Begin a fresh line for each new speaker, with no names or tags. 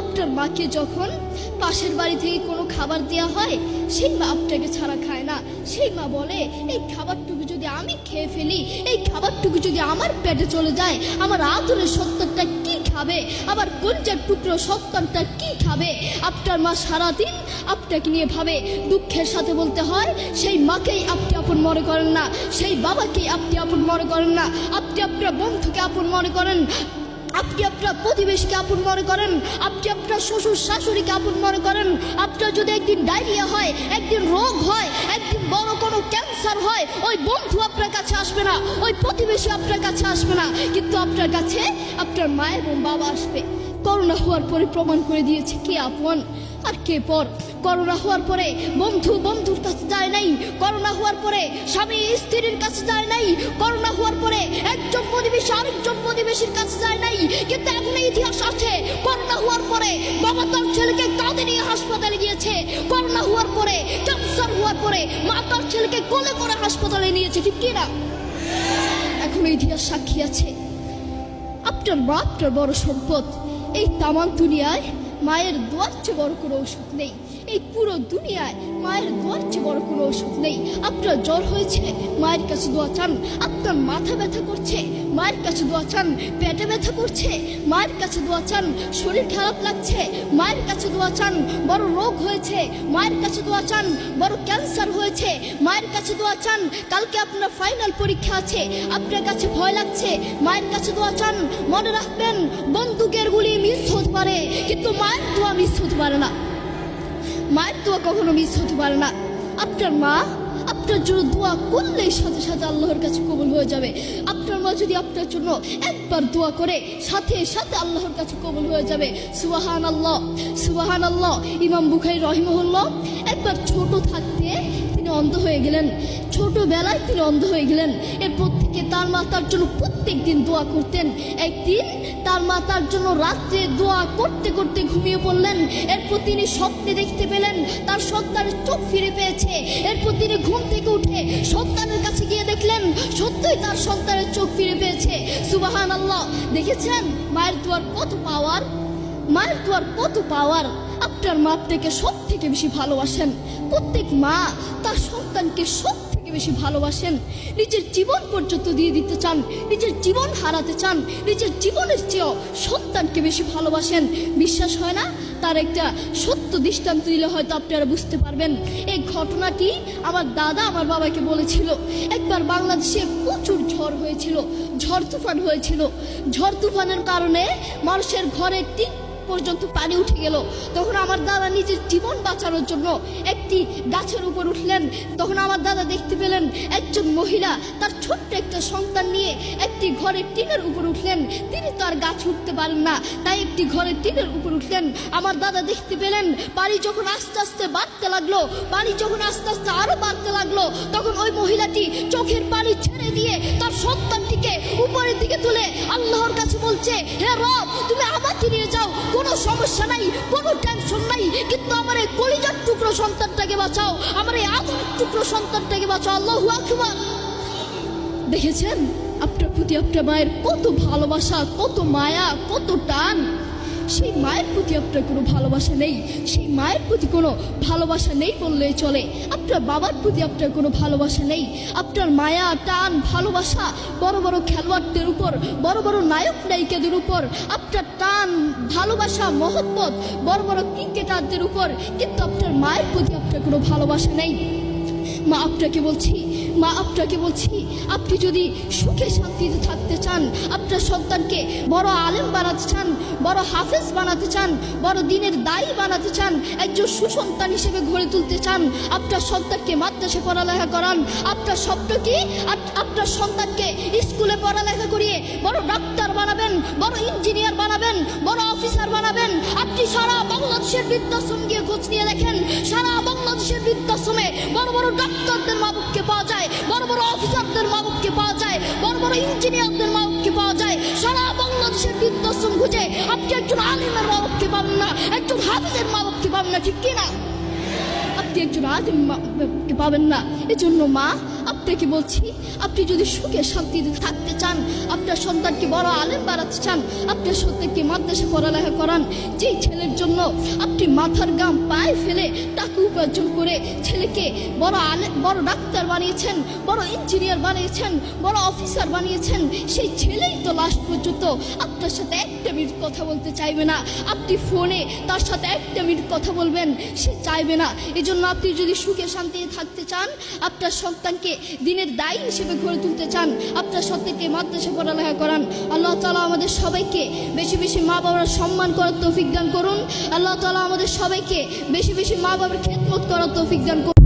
আপনার মাকে যখন পাশের বাড়ি থেকে কোনো খাবার দেওয়া হয়, সেই মা আপনাকে ছাড়া খায় না। সেই মা বলে, এই খাবারটুকু যদি আমি খেয়ে ফেলি, এই খাবারটুকু যদি আমার পেটে চলে যায়, আমার আদরের সন্তানটা কি খাবে? আমার কলিজার টুকরো সন্তানটা কি খাবে? আপনার মা সারাদিন আপনাকে নিয়ে ভাবে। দুঃখের সাথে বলতে হয়, সেই মাকেই আপনি আপন মনে করেন না, সেই বাবাকেই আপনি আপন মনে করেন না, আপনি আপনার বন্ধুকে আপন মনে করেন, আপনি আপনার প্রতিবেশীকে আপন মনে করেন, আপনি আপনার শ্বশুর শাশুড়িকে আপন মনে করেন। আপনার যদি একদিন ডায়রিয়া হয়, একদিন রোগ হয়, একদিন বড় কোনো ক্যান্সার হয়, ওই বন্ধু আপনার কাছে আসবে না, ওই প্রতিবেশী আপনার কাছে আসবে না, কিন্তু আপনার কাছে আপনার মা এবং বাবা আসবে। করোনা হওয়ার পরে প্রমাণ করে দিয়েছে কে আপন আর কে পর। করোনা হওয়ার পরে বন্ধু বন্ধুর কাছে যায় নাই, করোনা হওয়ার পরে স্বামী স্ত্রীর কাছে যায় নাই, করোনা হওয়ার পরে একজন প্রতিবেশী আরেকজন প্রতিবেশীর কাছে যায় নাই। কিন্তু এখন ইতিহাস আছে, করোনা হওয়ার পরে বাবা তার ছেলেকে কাঁধে নিয়ে হাসপাতালে গিয়েছে, করোনা হওয়ার পরে ক্যান্সার হওয়ার পরে মা তার ছেলেকে কোলে করে হাসপাতালে নিয়েছে, ঠিক কিনা? এখন ইতিহাস সাক্ষী আছে। আপনার মা আপনার বড় সম্পদ। এই তামাম দুনিয়ায় মায়ের দোয়ার চেয়ে বড় কোনো ওষুধ নেই। এই পুরো দুনিয়ায় মায়ের দোয়ার চেয়ে বড় কোনো ওষুধ নেই। আপনার জ্বর হয়েছে, মায়ের কাছে দোয়া চান। আপনার মাথা ব্যথা করছে, মায়ের কাছে দোয়া চান। পেটে ব্যথা করছে, মায়ের কাছে দোয়া চান। শরীর খারাপ লাগছে, মায়ের কাছে দোয়া চান। বড় রোগ হয়েছে, মায়ের কাছে দোয়া চান। বড় ক্যান্সার হয়েছে, মায়ের কাছে দোয়া চান। কালকে আপনার ফাইনাল পরীক্ষা আছে, আপনার কাছে ভয় লাগছে, মায়ের কাছে দোয়া চান। মনে রাখবেন, বন্দুকের গুলি মিস হতে পারে, কিন্তু মায়ের দোয়া মিস হতে পারে না। মায়ের দোয়া কখনো মিস হতে পারে না। আপনার মা আপনার জন্য দোয়া করলেই সাথে সাথে আল্লাহর কাছে কবুল হয়ে যাবে। আপনার মা যদি আপনার জন্য একবার দোয়া করে, সাথে সাথে আল্লাহর কাছে কবুল হয়ে যাবে। সুবহানাল্লাহ, সুবহানাল্লাহ। ইমাম বুখারী রাহিমাহুল্লাহ একবার ছোট থাকতে তিনি অন্ধ হয়ে গেলেন, ছোটবেলায় তিনি অন্ধ হয়ে গেলেন। এরপর থেকে তার মা তার জন্য প্রত্যেক দিন দোয়া করতেন। একদিন তার মা তার জন্য রাত্রে দোয়া করতে করতে ঘুমিয়ে পড়লেন। এরপর তিনি স্বপ্নে দেখতে পেলেন তার সন্তানের চোখ ফিরে পেয়েছে। এরপর তিনি ঘুম থেকে উঠে সন্তানের কাছে গিয়ে দেখলেন সত্যই তার সন্তানের চোখ ফিরে পেয়েছে। সুবহানাল্লাহ। দেখেছেন মায়ের দোয়ার কত পাওয়ার, মায়ের দোয়ার কত পাওয়ার। আপনার মা আপনাকে সব থেকে বেশি ভালোবাসেন। প্রত্যেক মা তার সন্তানকে সব থেকে বেশি ভালোবাসেন। নিজের জীবন পর্যন্ত দিয়ে দিতে চান, নিজের জীবন হারাতে চান, নিজের জীবনের চেয়েও সন্তানকে বেশি ভালোবাসেন। বিশ্বাস হয় না? তার একটা সত্য দৃষ্টান্ত দিলে হয়তো আপনারা বুঝতে পারবেন। এই ঘটনাটি আমার দাদা আমার বাবাকে বলেছিল। একবার বাংলাদেশে প্রচুর ঝড় হয়েছিল, ঝড় তুফান হয়েছিল। ঝড় তুফানের কারণে মানুষের ঘরের টিন পর্যন্ত পানি উঠে গেল। তখন আমার দাদা নিজের জীবন বাঁচানোর জন্য একটি গাছের উপর উঠলেন। তখন আমার দাদা দেখতে পেলেন একজন মহিলা তার ছোট্ট একটা সন্তান নিয়ে একটি ঘরের টিনের উপর উঠলেন। তিনি তো আর গাছ উঠতে পারেন না, তাই একটি ঘরের টিনের উপর উঠলেন। আমার দাদা দেখতে পেলেন পানি যখন আস্তে আস্তে বাড়তে লাগলো, পানি যখন আস্তে আস্তে আরো বাড়তে লাগলো, তখন ওই মহিলাটি চোখের পানি ছেড়ে দিয়ে তার সন্তানটিকে উপরের দিকে তুলে আল্লাহর কাছে বলছে, হে রব, তুমি আমাকে নিয়ে যাও, কোনো সমস্যা নাই, কোনো টেনশন নাই, কিন্তু আমার এই কলিজার টুকরো সন্তানটাকে বাঁচাও, আমার এই আদরের টুকরো সন্তানটাকে বাঁচাও। আল্লাহু আকবার। দেখেছেন আপনার প্রতি আপনার মায়ের কত ভালোবাসা, কত মায়া, কত টান। সেই মায়ের প্রতি আপনার কোনো ভালোবাসা নেই, সেই মায়ের প্রতি কোনো ভালোবাসা নেই বললেই চলে। আপনার বাবার প্রতি আপনার কোনো ভালোবাসা নেই। আপনার মায়া, টান, ভালোবাসা বড় বড় খেলোয়াড়দের উপর, বড় বড় নায়ক নায়িকাদের উপর আপনার টান, ভালোবাসা, মহব্বত বড় বড় ক্রিকেটারদের উপর, কিন্তু আপনার মায়ের প্রতি আপনার কোনো ভালোবাসা নেই। মা আপনাকে বলছি, মা আপনাকে বলছি, আপনি যদি সুখে শান্তিতে থাকতে চান, আপনার সন্তানকে বড় আলেম বানাতে চান, বড় হাফেজ বানাতে চান, বড় দিনের দায়ী বানাতে চান, একজন সুসন্তান হিসেবে গড়ে তুলতে চান, আপনার সন্তানকে মাদ্রাসায় পড়ালেখা করান। আপনার স্বপ্ন কি? আপনার সন্তানকে স্কুলে পড়ালেখা করিয়ে বড় ডাক্তার বানাবেন, বড় ইঞ্জিনিয়ার বানাবেন, বড় অফিসার বানাবেন। আপনি সারা বাংলাদেশের বৃদ্ধাশ্রম গিয়ে খোঁজ নিয়ে দেখেন, সারা বাংলাদেশের বৃদ্ধাশ্রমে বড় বড় ডাক্তারদের মা-বাপকে পাওয়া যায়, বড় বড় অফিসারদের মা-বাপকে পাওয়া যায়, বড় বড় ইঞ্জিনিয়ারদের মা-বাপকে পাওয়া যায়। সারা বাংলাদেশের বৃদ্ধাশ্রম খুঁজে আপনি একজন আলিমের মা-বাপকে পাবেন না, একজন হাফিজের মা-বাপকে পাবেন না, ঠিক কিনা? আপনি একজন আলেম পাবেন না। এজন্য মা আপনাকে বলছি, আপনি যদি সুখে শান্তিতে থাকতে চান, আপনার সন্তানকে বড় আলেম বানাতে চান, আপনার সন্তানকে মাদ্রাসা পড়ালেখা করান। যেই ছেলের জন্য আপনি মাথার গাম পায়ে ফেলে টাকা উপার্জন করে ছেলেকে বড় আলেম, বড় ডাক্তার বানিয়েছেন, বড় ইঞ্জিনিয়ার বানিয়েছেন, বড় অফিসার বানিয়েছেন, সেই ছেলেই তো লাস্ট পর্যন্ত আপনার সাথে একটা মিনিট কথা বলতে চাইবে না। আপনি ফোনে তার সাথে একটা মিনিট কথা বলবেন, সে চাইবে না। এজন্য আপনি যদি সুখে শান্তিতে থাকতে চান, আপনার সন্তানকে দিনের দায়ী হিসেবে গড়ে তুলতে চান, আপনার সন্তানকে মাদ্রাসা পড়ালেখা করান। আল্লাহ তাআলা আমাদের সবাইকে বেশি বেশি মা বাবার সম্মান করার তৌফিক দান করুন। আল্লাহ তাআলা আমাদের সবাইকে বেশি বেশি মা বাবার খেদমত করার তৌফিক দান করুন।